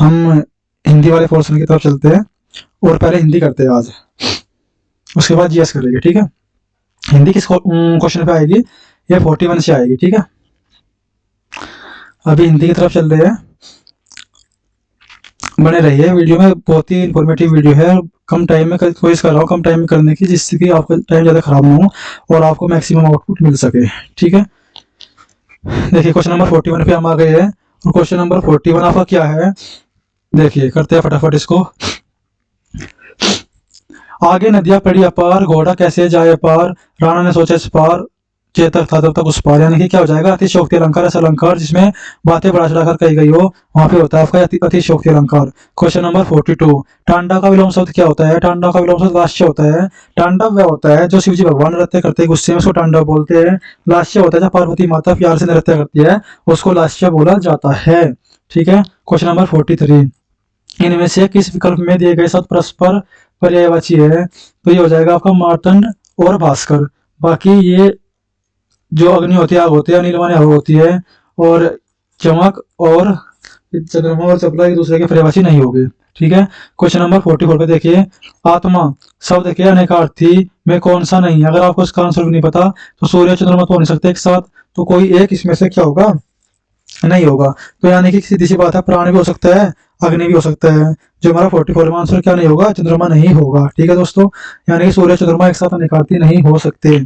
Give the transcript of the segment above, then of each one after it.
हम हिंदी वाले पोर्शन की तरफ चलते हैं और पहले हिंदी करते हैं आज, उसके बाद जीएस करेंगे। ठीक है, हिंदी किस क्वेश्चन पे आएगी? ये 41 से आएगी। ठीक है, अभी हिंदी की तरफ चल रहे हैं, बने रहिए वीडियो में। बहुत ही इंफॉर्मेटिव वीडियो है, कम टाइम में कोशिश कर रहा हूँ कम टाइम में करने की, जिससे कि आपका टाइम ज़्यादा खराब ना हो और आपको मैक्सिमम आउटपुट मिल सके। ठीक है, देखिए क्वेश्चन नंबर 41 पे हम आ गए हैं और क्वेश्चन नंबर 41 आपका क्या है, देखिए करते हैं फटाफट इसको। आगे नदियां पड़ी अपार, घोड़ा कैसे जाए पार, राणा ने सोचा इस पार, चेतक था तब तक उस पार। यानी कि क्या हो जाएगा? अतिशयोक्ति अलंकार। ऐसा अलंकार जिसमें बातें बढ़ा चढ़ाकर कही गई हो, वहां पे होता है आपका अतिशयोक्ति अलंकार। क्वेश्चन नंबर 42, टांडा का विलोम शब्द क्या होता है? टांडा का विलोम शब्द लास्य होता है। टांडा वह होता है जो शिवजी भगवान नृत्य करते हैं गुस्से में, उसको टांडा बोलते हैं। लास्य होता है जब पार्वती माता प्यार से नृत्य करती है, उसको लास्य बोला जाता है। ठीक है, क्वेश्चन नंबर 43, इनमें से किस विकल्प में दिए गए शब्द परस्पर पर्यायवाची है? तो ये हो जाएगा आपका मार्तंड और भास्कर। बाकी ये जो अग्नि होती है आग होती है, नीलमणि हवा होती है, और चमक और चंद्रमा और चपला एक दूसरे के पर्यायवाची नहीं होंगे। ठीक है, क्वेश्चन नंबर 44 पे देखिए, आत्मा शब्द के अनेकार्थी में कौन सा नहीं है? अगर आपको इसका आंसर नहीं पता तो सूर्य चंद्रमा तो हो नहीं सकते एक साथ, तो कोई एक इसमें से क्या होगा? नहीं होगा। तो यानी कि सीधी सी बात है, प्राण भी हो सकता है, अग्नि भी हो सकता है। जो हमारा 44 में आंसर क्या नहीं होगा? चंद्रमा नहीं होगा। ठीक है दोस्तों, यानी कि सूर्य चंद्रमा एक साथ अनेकार्थी नहीं हो सकते।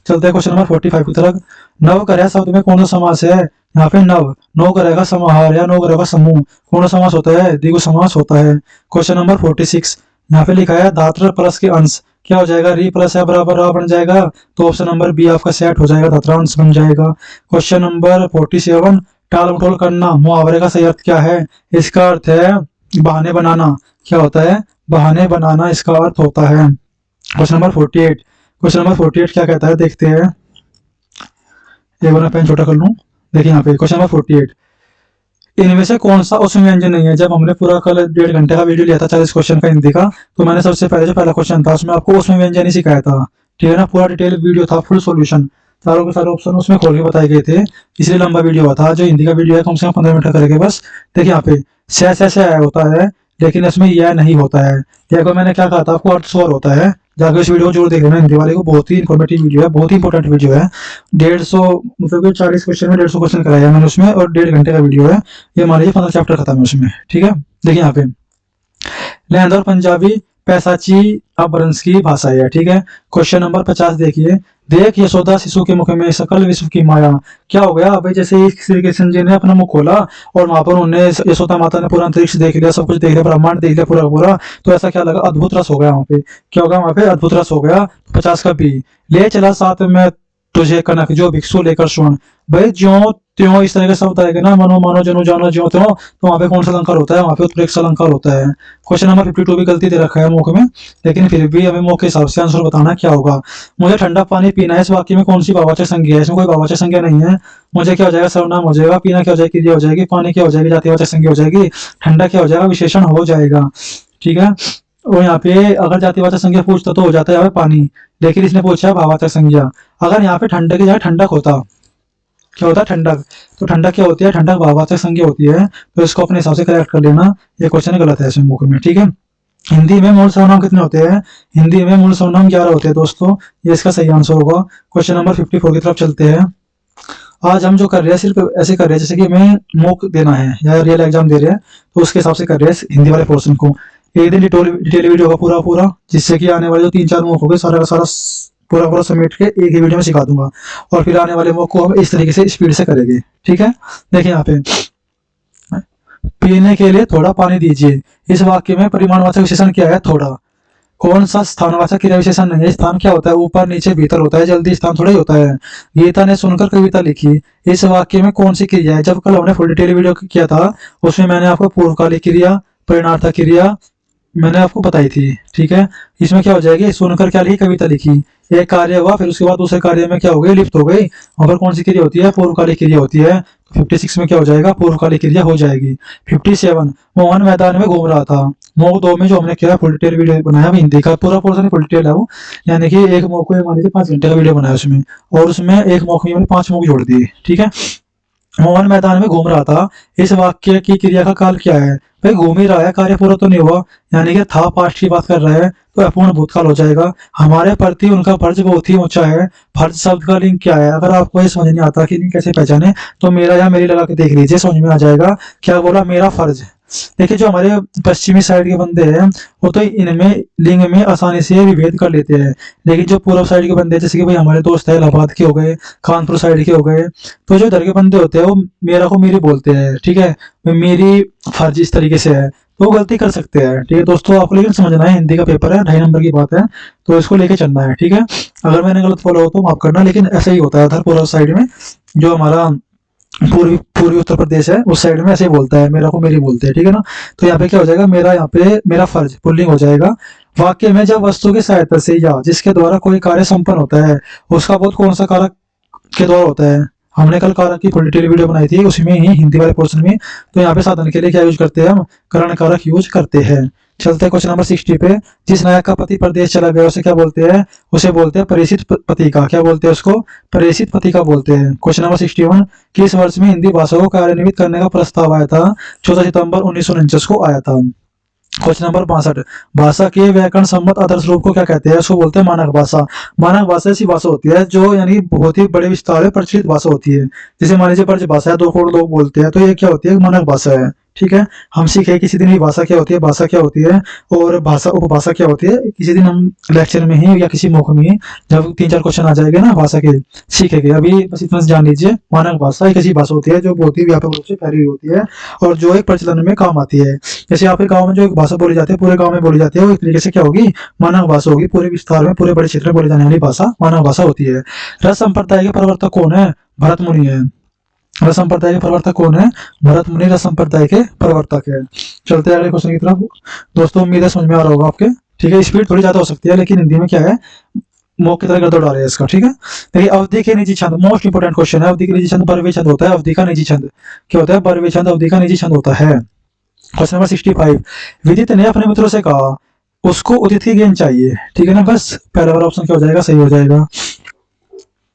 चलते हैं क्वेश्चन नंबर 45 की तरफ। नव करह शब्द में कौन सा समास है? यहाँ पे नव, नौ करह का समाहार या नौ करह का समूह, कौन सा समास होता है? द्विगु समास होता है। क्वेश्चन नंबर 46, यहाँ पे लिखा है धात्र प्लस के अंश, क्या हो जाएगा? री प्लस है बराबर आ बन जाएगा, तो ऑप्शन नंबर बी आपका सेट हो जाएगा, धात्रांश बन जाएगा। क्वेश्चन नंबर 47, टाल मटोल करना मुहावरे का सही अर्थ क्या है? इसका अर्थ है बहाने बनाना। क्या होता है? बहाने बनाना इसका अर्थ होता है। क्वेश्चन नंबर 48, क्वेश्चन नंबर 48 क्या कहता है देखते हैं, एक बार मैं पेन छोटा कर लूं। देखिए यहाँ पे क्वेश्चन नंबर 48, इनमें से कौन सा उसमें व्यंजन नहीं है? जब हमने पूरा कल 1.5 घंटे का वीडियो लिया था 40 क्वेश्चन का हिंदी का, तो मैंने सबसे पहले जो पहला क्वेश्चन था उसमें आपको उसमें व्यंजन ही सिखाया था। ठीक है ना, पूरा डिटेल वीडियो था, फुल सॉल्यूशन, सारों के सारे ऑप्शन उसमें खोल के बताए गए थे, इसलिए लंबा वीडियो हुआ था। जो हिंदी का वीडियो है कम से कम 15 मिनट का करेंगे बस। देखिए यहाँ पे से होता है, लेकिन इसमें यह नहीं होता है। देखो मैंने क्या कहा था आपको, अर्थ स्वर होता है। जाकर इस वीडियो को जरूर देख लेना, हिंदी वाले को, बहुत ही इंफॉर्मेटिव वीडियो है, बहुत ही इंपॉर्टेंट वीडियो है। 150 मतलब 40 क्वेश्चन में 150 क्वेश्चन कराया मैंने उसमें, और 1.5 घंटे का वीडियो है। ये मान लीजिए 15 चैप्टर खत्म है उसमें। ठीक है, देखिए यहाँ पे लहंदा और पंजाबी पैसाची अपभ्रंश की भाषा है। ठीक है, क्वेश्चन नंबर 50 देखिए, देख यशोदा शिशु के मुख में सकल विश्व की माया। क्या हो गया भाई? जैसे ही श्री कृष्ण जी ने अपना मुख खोला और वहां पर उन्होंने यशोदा माता ने पूरा अंतरिक्ष देख लिया, सब कुछ देख लिया, ब्रह्मांड देख लिया पूरा पूरा, तो ऐसा क्या लगा? अद्भुत रस हो गया वहां पे। क्या होगा वहां पे? अद्भुत रस हो गया। 50 का बी, ले चला साथ में तुझे कनक जो भिक्षु लेकर सुन। भाई ज्यो त्यों इस तरह के शब्द आएगा ना, मनो मानो जनो जानो ज्यो त्यों, तो वहां पे कौन सा अलंकार होता है? वहां पे उत्प्रेक्ष अलंकार होता है। क्वेश्चन नंबर 52 भी गलती दे रखा है मौके में, लेकिन फिर भी हमें मौके के हिसाब से आंसर बताना क्या होगा। मुझे ठंडा पानी पीना है, इस वाक्य में कौन सी भाववाचक संज्ञा है? इसमें कोई भाववाचक संज्ञा नहीं है। मुझे क्या हो जाएगा? सर्वनाम हो जाएगा। पीना क्या हो जाएगी? क्रिया हो जाएगी। पानी क्या हो जाएगी? जातिवाचक संज्ञा हो जाएगी। ठंडा क्या हो जाएगा? विशेषण हो जाएगा। ठीक है, और यहाँ पे अगर जातिवाचक संज्ञा पूछता तो हो जाता है यहाँ पे पानी, लेकिन इसने पूछा भाववाचक संज्ञा। अगर यहाँ पे ठंडक की जगह ठंडक होता, क्या होता है? ठंडक। तो ठंडक क्या होती है? ठंडक भाववाचक संज्ञा होती है, तो इसको अपने हिसाब से करेक्ट कर लेना। ये क्वेश्चन गलत है इसमें मौके में। ठीक है, हिंदी में मूल सर्वनाम कितने होते हैं? हिंदी में मूल सर्वनाम 11 होते हैं दोस्तों, ये इसका सही आंसर होगा। क्वेश्चन नंबर 54 की तरफ चलते हैं। आज हम जो कर रहे हैं सिर्फ ऐसे कर रहे हैं जैसे कि हमें मॉक देना है या रियल एग्जाम दे रहे हैं, तो उसके हिसाब से कर रहे हैं हिंदी वाले पोर्शन को। एक दिन डिटेल वीडियो होगा पूरा पूरा, जिससे कि आने वाले जो 3-4 मॉक हो गए सारा का सारा पूरा पूरा समेट के एक ही वीडियो में सिखा दूंगा, और फिर आने वाले मॉक को हम इस तरीके से स्पीड से करेंगे। ठीक है, देखिए यहाँ पे पीने के लिए थोड़ा पानी दीजिए, इस वाक्य में परिमाणवाचक विशेषण क्या है? थोड़ा। कौन सा स्थानवाचक क्रिया विशेषण नहीं है? स्थान क्या होता है? ऊपर नीचे भीतर होता है, जल्दी स्थान थोड़ा ही होता है। गीता ने सुनकर कविता लिखी, इस वाक्य में कौन सी क्रिया है? जब कल हमने फुल डिटेल वीडियो किया था उसमें मैंने आपको पूर्वकालिक क्रिया, परिणार्थक क्रिया मैंने आपको बताई थी। ठीक है, इसमें क्या हो जाएगी? सुनकर क्या लिखी? कविता लिखी। एक कार्य हुआ, फिर उसके बाद दूसरे कार्य में क्या हो गई? लिप्त हो गई। वहां पर कौन सी क्रिया होती है? पूर्वकालिक क्रिया होती है। 56 में क्या हो जाएगा? पूर्वकालिक क्रिया हो जाएगी। 57, मोहन मैदान में घूम रहा था। मोक 2 में जो हमने किया फुल डिटेल वीडियो बनाया हिंदी का, पूरा पोर्शन फुल डिटेल है वो, यानी कि एक मॉक को मान लीजिए 5 घंटे का वीडियो बनाया उसमें, और उसमें एक मॉक में मैंने 5 मॉक जोड़ दिए। ठीक है, मोहन मैदान में घूम रहा था। इस वाक्य की क्रिया का काल क्या है? भाई घूम ही रहा है, कार्य पूरा तो नहीं हुआ, यानी कि था पास्ट की बात कर रहा है, तो अपूर्ण भूतकाल हो जाएगा। हमारे प्रति उनका फर्ज बहुत ही ऊंचा है। फर्ज शब्द का लिंक क्या है? अगर आपको ये समझ नहीं आता कि लिंक कैसे पहचाने, तो मेरा या मेरी लगा के देख लीजिए, समझ में आ जाएगा। क्या बोला? मेरा फर्ज। देखिए जो हमारे पश्चिमी साइड के बंदे हैं, वो तो इनमें लिंग में आसानी से विभेद कर लेते हैं, लेकिन जो पूर्व साइड के बंदे हैं, जैसे कि भाई हमारे दोस्त है इलाहाबाद के हो गए, कानपुर साइड के हो गए, तो जो इधर के बंदे होते हैं वो मेरा को मेरी बोलते हैं, ठीक है, मेरी फर्ज इस तरीके से है, तो वो गलती कर सकते हैं। ठीक है दोस्तों, आपको लेकिन समझना है, हिंदी का पेपर है, 2.5 नंबर की बात है, तो इसको लेके चलना है, ठीक है। अगर मैंने गलत बोला हो तो माफ करना, लेकिन ऐसा ही होता है उधर पूर्व साइड में, जो हमारा पूर्वी पूर्वी उत्तर प्रदेश है उस साइड में ऐसे ही बोलता है, मेरा को मेरी बोलते हैं, ठीक है ना। तो यहाँ पे क्या हो जाएगा? मेरा, यहाँ पे मेरा फर्ज पुल्लिंग हो जाएगा। वाक्य में जब वस्तु की सहायता से या जिसके द्वारा कोई कार्य संपन्न होता है, उसका बोध कौन सा कारक के द्वारा होता है? हमने कल कारक की फुल डिटेल वीडियो बनाई थी, उसमें ही हिंदी वाले पोर्शन में। तो यहाँ पे साधन के लिए क्या यूज करते हैं? हम करण कारक यूज करते हैं। चलते हैं क्वेश्चन नंबर 60 पे। जिस नायक का पति परदेश चला गया उसे क्या बोलते हैं? उसे बोलते हैं प्रेषित पति का। क्या बोलते हैं उसको? प्रेषित पति का बोलते हैं। Question number 61। किस वर्ष में हिंदी भाषा को कार्यान्वित करने का प्रस्ताव आया था? 14 सितंबर 1949 को आया था। Question number 62। भाषा के व्याकरण सम्मत आदर्श रूप को क्या कहते हैं? उसको बोलते हैं मानक भाषा। मानक भाषा ऐसी भाषा होती है जो यानी बहुत ही बड़े विस्तार में प्रचलित भाषा होती है। जैसे मान लीजिए ब्रज भाषा है, 2 करोड़ लोग बोलते हैं, तो ये क्या होती है? मानक भाषा है, ठीक है। हम सीखे किसी दिन भी भाषा क्या होती है, भाषा क्या होती है, और भाषा उपभाषा क्या होती है, किसी दिन हम लेक्चर में ही या किसी मौके में ही जब 3-4 क्वेश्चन आ जाएंगे ना भाषा के, सीखेंगे। अभी बस इतना जान लीजिए, मानक भाषा एक ऐसी भाषा होती है जो बहुत ही व्यापक रूप से फैली हुई होती है और जो एक प्रचलन में काम आती है। जैसे आपके गाँव में जो एक भाषा बोली जाती है, पूरे गाँव में बोली जाती है, वो एक तरीके से क्या होगी? मानक भाषा होगी। पूरे विस्तार में, पूरे बड़े क्षेत्र में बोली जाने वाली भाषा मानक भाषा होती है। रस संप्रदाय के प्रवर्तक कौन है? भरत मुनि है। रस संप्रदाय के प्रवर्तक कौन है? भरत मुनि रस संप्रदाय के प्रवर्तक है। चलते हैं अगले क्वेश्चन की तरफ। दोस्तों उम्मीद है समझ में आ रहा होगा आपके, ठीक है। स्पीड थोड़ी ज्यादा हो सकती है, लेकिन हिंदी में क्या है, मौके की तरह गड़बड़ आ रहा है इसका, ठीक है। देखिए अवधि के निजी छंद, मोस्ट इंपोर्टेंट क्वेश्चन है। अवधि के निजी छंद बरवे छंद होता है। अवधि का निजी छंद क्या होता है? बरवे छंद अवधि का निजी छंद होता है। Question number 65। विदित ने अपने मित्रों से कहा उसको उदित की गेंद चाहिए, ठीक है ना। बस पहला वाला ऑप्शन क्या हो जाएगा? सही हो जाएगा।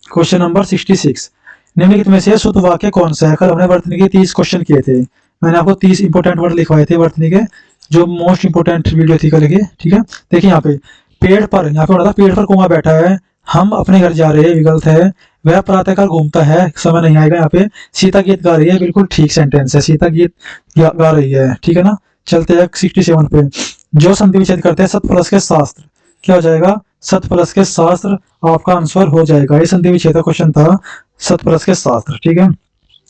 Question number 66। निम्नलिखित में से शुद्ध वाक्य कौन सा है? कल हमने वर्तनी के 30 क्वेश्चन किए थे, मैंने आपको 30 इंपोर्टेंट वर्ड लिखवाए थे वर्तनी के, जो मोस्ट इंपोर्टेंट वीडियो थी कल की, ठीक है। देखिए यहाँ पे पेड़ पर, यहाँ पे बोला था पेड़ पर कौवा बैठा है, हम अपने घर जा रहे हैं, विकल्प है। वह प्रातःकाल घूमता है, समय नहीं आएगा यहाँ पे। सीता गीत गा रही है, बिल्कुल ठीक सेंटेंस है, सीता गीत गा रही है, ठीक है ना। चलते हैं 67 पे। जो संधि विच्छेद करते हैं सत प्लस के शास्त्र, क्या हो जाएगा? सत प्लस के शास्त्र आपका आंसर हो जाएगा। ये संधि विच्छेद का क्वेश्चन था, सत प्लस के शास्त्र, ठीक है।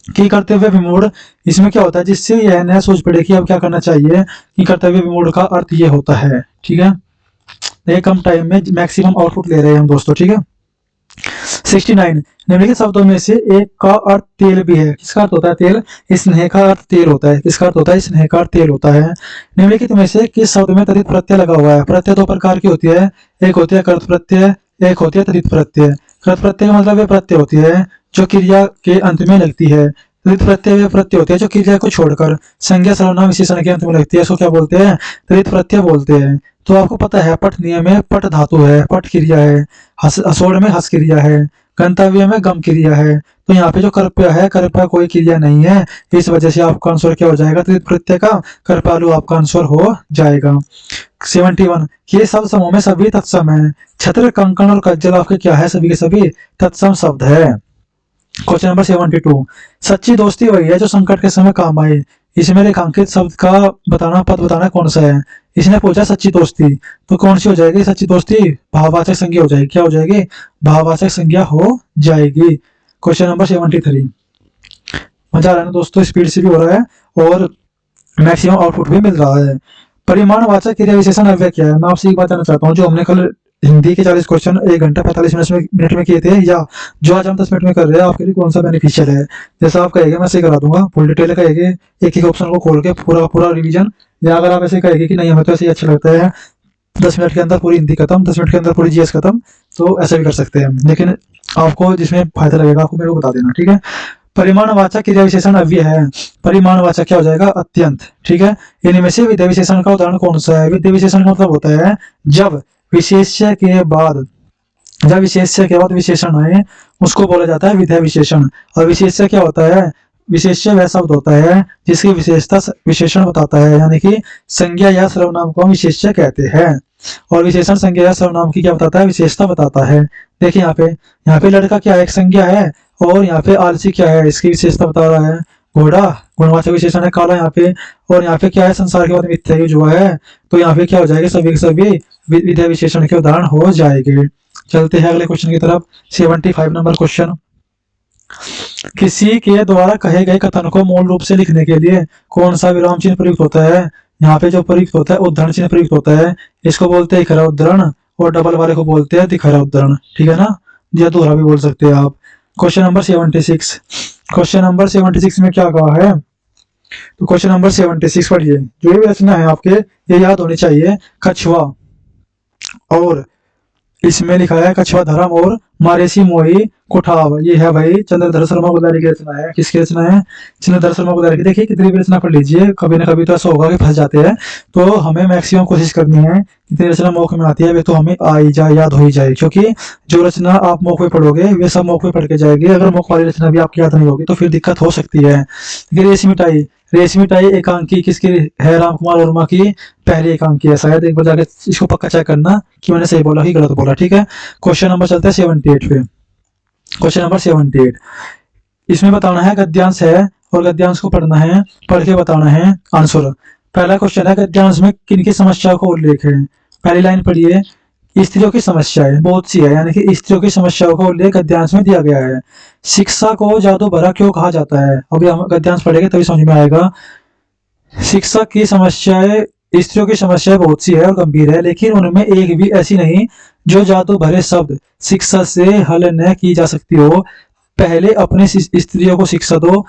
की कर्तव्य विमूढ़, इसमें क्या होता है? जिससे यह न सोच पड़े कि अब क्या करना चाहिए, कि कर्तव्य विमूढ़ का अर्थ ये होता है, ठीक है। ये कम टाइम में मैक्सिमम आउटपुट ले रहे हैं हम दोस्तों, ठीक है। 69। निम्नलिखित शब्दों में से एक का अर्थ तेल भी है, किसका अर्थ होता है? तेल। स्नेह का अर्थ तेल होता है, किसका अर्थ होता है? स्नेह का अर्थ तेल होता है। निम्नलिखित में से किस शब्द में तदित प्रत्यय लगा हुआ है? प्रत्यय 2 प्रकार की होती है, एक होती है कर्त प्रत्यय, एक होती है तदित प्रत्यय। कर्त प्रत्यय का मतलब वे प्रत्यय होती है जो क्रिया के अंत में लगती है। तदित प्रत्यय वे प्रत्यय होती है जो क्रिया को छोड़कर संज्ञा सर्वनाम विशेषण के अंत में लगती है, इसको क्या बोलते हैं? तदित प्रत्यय बोलते हैं। तो आपको पता है पठ नियम में पठ धातु है, पठ क्रिया है, हसोड़ में हस क्रिया है, गंतव्य में गम क्रिया है। तो यहाँ पे जो कृपया है, कृपया कोई क्रिया नहीं है, इस वजह से आपका आंसर क्या हो जाएगा? तदित प्रत्यय का कृपालु आपका आंसर हो जाएगा। 71। ये सब समूह में सभी तत्सम है। छत्र, कंकण और कज्जल आपके क्या है? सभी के सभी तत्सम शब्द है। Question number 72। सच्ची दोस्ती वही है जो संकट के समय काम आए। इसमें रेखांकित शब्द का बताना, पद बताना कौन सा है? इसने पूछा सच्ची दोस्ती, तो कौन सी हो जाएगी सच्ची दोस्ती? भाववाचक संज्ञा हो जाएगी। क्या हो जाएगी? भाववाचक संज्ञा हो जाएगी। Question number 73। मजा आ रहा है ना दोस्तों, स्पीड से भी हो रहा है और मैक्सिमम आउटपुट भी मिल रहा है। परिमाणवाचक क्रिया विशेषण अव्यय क्या है? मैं आपसे एक बात जानना चाहता हूँ, जो हमने कल हिंदी के 40 क्वेश्चन 1 घंटा 45 मिनट में किए थे, या जो आज हम 10 मिनट में कर रहे हैं, आपके लिए कौन सा बेनिफिशियल है? जैसा आप कहेंगे मैं ऐसे करा दूंगा, फुल डिटेल कहेंगे, एक एक ऑप्शन को खोल के पूरा पूरा रिवीजन, या अगर आप ऐसे कहेंगे कि नहीं हमें तो ऐसे ही अच्छा लगता है, 10 मिनट के अंदर पूरी हिंदी खत्म, 10 मिनट के अंदर पूरी जीएस खत्म, तो ऐसा भी कर सकते हैं। लेकिन आपको जिसमें फायदा लगेगा आपको मेरे को बता देना, ठीक है। परिमाणवाचक क्रिया विशेषण अव्यय है। परिमाणवाचक क्या हो जाएगा? अत्यंत, ठीक है। इनमें से विधेय विशेषण का उदाहरण कौन सा है? विधेय विशेषण का मतलब होता है जब विशेष्य के बाद, जब विशेष्य के बाद विशेषण आए उसको बोला जाता है विधेय विशेषण। और विशेष्य क्या होता है? विशेष्य वह शब्द होता है जिसकी विशेषता विशेषण बताता है, यानी कि संज्ञा या सर्वनाम को हम विशेष्य कहते हैं। और विशेषण संज्ञा या सर्वनाम की क्या बताता है, विशेषता बताता है। देखिए यहाँ पे लड़का क्या है, एक संज्ञा है, और यहाँ पे आलसी क्या है, इसकी विशेषता बता रहा है। घोड़ा गुणवाचक विशेषण है, काला यहाँ पे, और यहाँ पे क्या है, संसार के बाद मिथ्या युग हुआ है, तो यहाँ पे क्या हो जाएगा, सभी के सभी विधेय विशेषण के उदाहरण हो जाएंगे। चलते हैं अगले क्वेश्चन की तरफ। 75 नंबर क्वेश्चन, किसी के द्वारा कहे गए कथन को मूल रूप से लिखने के लिए कौन सा विराम चिन्ह प्रयुक्त होता है। यहाँ पे जो प्रयुक्त होता है उद्धरण चिन्ह प्रयुक्त होता है, इसको बोलते हैं इखरा उद्धरण, और डबल वाले को बोलते हैं तिखरा उद्धरण, ठीक है ना, या दोहरा भी बोल सकते हैं आप। क्वेश्चन नंबर 76, क्वेश्चन नंबर 76 में क्या कहा है, तो क्वेश्चन नंबर 76 पढ़िए। जो भी रचना है आपके ये याद होनी चाहिए। कछुआ, और इसमें लिखा है कछुआ धर्म और मारेसी मोही कुठाव, ये है भाई चंद्रधर शर्मा गुलारी की रचना है। किसकी रचना है, चंद्रधर शर्मा गुलारी की। देखिए कितनी भी रचना पढ़ लीजिए, कभी ना कभी तो ऐसा होगा कि फंस जाते हैं, तो हमें मैक्सिमम कोशिश करनी है कितनी रचना मौके में आती है वे तो हमें आ ही जाए, याद हो ही जाए, क्योंकि जो रचना आप मौके में पढ़ोगे वे सब मौके में पढ़ के जाएगी। अगर मौके वाली रचना भी आपकी याद नहीं होगी तो फिर दिक्कत हो सकती है। रेशमी टाई, रेशमी टाई एकांकी किसकी है, राम कुमार वर्मा की पहली एकांकी है शायद, एक बार जाके इसको पक्का चेक करना कि मैंने सही बोला कि गलत बोला, ठीक है। क्वेश्चन नंबर चलते हैं 78 पे। क्वेश्चन नंबर 78, इसमें बताना है गद्यांश है, और गद्यांश को पढ़ना है, पढ़ के बताना है आंसर। पहला क्वेश्चन है गद्यांश में किनकी समस्या को उल्लेख है। पहली लाइन पढ़िए, स्त्रियों की समस्याएं बहुत सी है, यानी कि स्त्रियों की समस्याओं का उल्लेख गद्यांश में दिया गया है। शिक्षा को जादू भरा क्यों कहा जाता है, अभी हम गद्यांश पढ़ेंगे तभी समझ में आएगा। शिक्षा की समस्याएं, स्त्रियों की समस्याएं बहुत सी है और गंभीर है, लेकिन उनमें एक भी ऐसी नहीं जो जादू भरे शब्द शिक्षा से हल न की जा सकती हो। पहले अपने स्त्रियों को शिक्षा दो,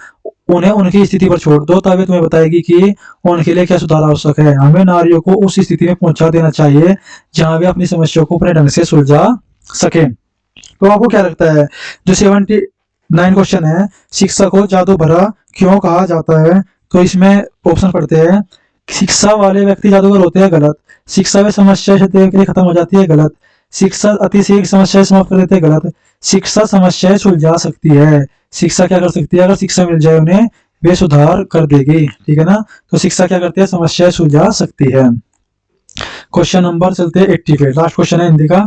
उन्हें उनकी स्थिति पर छोड़ दो, तभी तुम्हें बताएगी कि उनके लिए क्या सुधार आवश्यक है। हमें नारियों को उस स्थिति में पहुंचा देना चाहिए जहां वे अपनी समस्या को अपने ढंग से सुलझा सके। तो आपको क्या लगता है, जो 79 क्वेश्चन है, शिक्षा को जादू भरा क्यों कहा जाता है, तो इसमें ऑप्शन पढ़ते हैं। शिक्षा वाले व्यक्ति जादूगर होते हैं, गलत। शिक्षा व समस्या के लिए खत्म हो जाती है, गलत। शिक्षा अतिशय समस्या समाप्त कर देते हैं, गलत। शिक्षा समस्याएं सुलझा सकती है, शिक्षा क्या कर सकती है, अगर शिक्षा मिल जाए उन्हें वे सुधार कर देगी, ठीक है ना। तो शिक्षा क्या करती है, समस्याएं सुलझा सकती है। क्वेश्चन नंबर चलते हैं 80 पे, लास्ट क्वेश्चन है हिंदी का,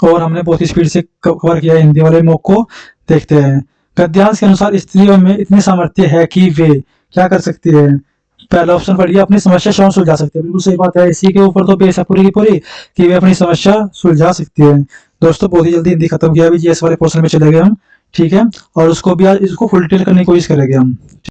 और हमने बहुत ही स्पीड से कवर किया हिंदी वाले मॉक को। देखते हैं, गद्यांश के अनुसार स्त्रियों में इतनी सामर्थ्य है कि वे क्या कर सकती है। पहला ऑप्शन पढ़िए, अपनी समस्या स्वयं सुलझा सकती है, बिल्कुल सही बात है। इसी के ऊपर तो बेस है पूरी की पूरी कि वे अपनी समस्या सुलझा सकती है। दोस्तों बहुत ही जल्दी हिंदी खत्म किया, अभी जीएस वाले पोर्शन में चले गए हम, ठीक है, और उसको भी आज इसको फुल डिटेल करने की कोशिश करेंगे हम।